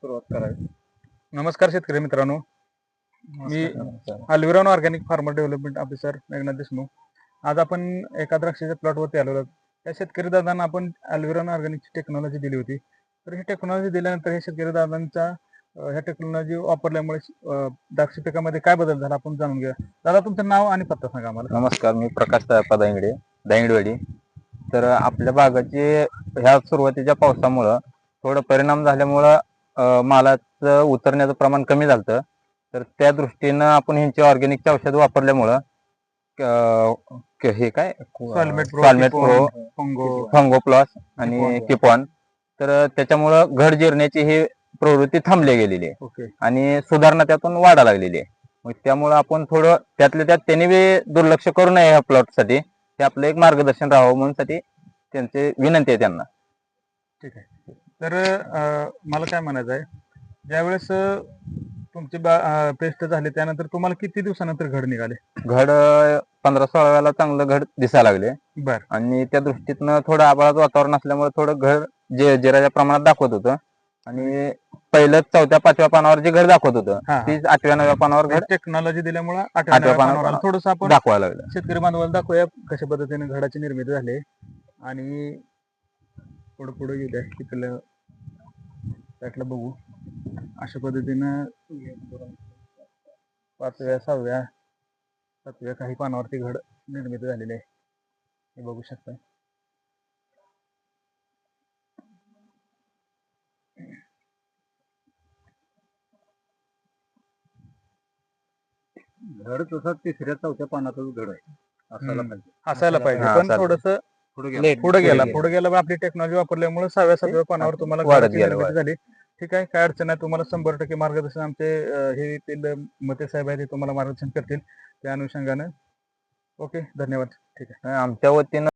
सुरुवात करावी. नमस्कार शेतकरी मित्रांनो, मी अल्विरॉन organic farmer development officer Meghnath Deshmukh. आज आपण एका द्राक्षाच्या प्लॉटवरती आलो आहोत. त्या शेतकरी दादांना आपण अल्विरॉन ऑर्गॅनिकची टेक्नॉलॉजी दिली होती. तर ही टेक्नॉलॉजी दिल्यानंतर हे शेतकरी दादांचा ह्या टेक्नॉलॉजी वापरल्यामुळे द्राक्ष पिकामध्ये काय बदल झाला आपण जाणून घेऊया. दादा, तुमचं नाव आणि पत्ता सांगा आम्हाला. नमस्कार, मी प्रकाश तायप्पा दायंगडेवाडी. तर आपल्या बागाची ह्या सुरुवातीच्या पावसामुळं थोडं परिणाम झाल्यामुळं मालाचं उतरण्याचं प्रमाण कमी झालं. तर त्या दृष्टीनं आपण ह्यांचे ऑर्गॅनिकचे औषध वापरल्यामुळं हे काय सॉल्मेट प्रो, फंगो प्लस आणि किपॉन, तर त्याच्यामुळं घड जिरण्याची ही प्रवृत्ती थांबली गेलेली आहे आणि सुधारणा त्यातून वाढा लागलेली आहे. मग त्यामुळं आपण थोडं त्यातल्या त्यात त्यांनी बी दुर्लक्ष करू नये ह्या प्लॉटसाठी. हे आपलं एक मार्गदर्शन राहावं म्हणून साठी त्यांची विनंती आहे त्यांना. ठीक आहे. तर मला काय म्हणायचं आहे, ज्यावेळेस तुमची पेस्ट झाली त्यानंतर तुम्हाला किती दिवसानंतर घड निघाले? घड 15-16 वेळेला चांगलं घड दिसायला लागले. बर. आणि त्या दृष्टीतनं थोडं आभाळाचं वातावरण असल्यामुळे थोडं घड जिराच्या प्रमाणात दाखवत होतं आणि पहिलं 4-5व्या पानावर जे घड दाखवत होतं ती 8व्या-9व्या पानावर घड टेक्नॉलॉजी दिल्यामुळे 8व्या पानावर थोडंसं आपण दाखवायला लागलं. शेतकरी बांधवाला दाखवूया कशा पद्धतीने घडाची निर्मिती झाली आणि पुढे पुढे गेल्या तिथलं त्यातलं बघू. अशा पद्धतीनं 5व्या, 6व्या, 7व्या काही पानावरती घड निर्मिती झालेली आहे, हे बघू शकता. घड तसं 3-4 पानातच घड आहे असायला पाहिजे, पण थोडस पुढे गेला पण आपली टेक्नॉलॉजी वापरल्यामुळे 6व्या-7व्या पानावर तुम्हाला निर्मिती झाली. ठीक आहे, काय अडचण आहे, तुम्हाला 100% मार्गदर्शन आमचे हे येथील मते साहेब आहेत, ते तुम्हाला मार्गदर्शन करतील त्या अनुषंगानं. ओके, धन्यवाद. ठीक आहे. आमच्या वतीनं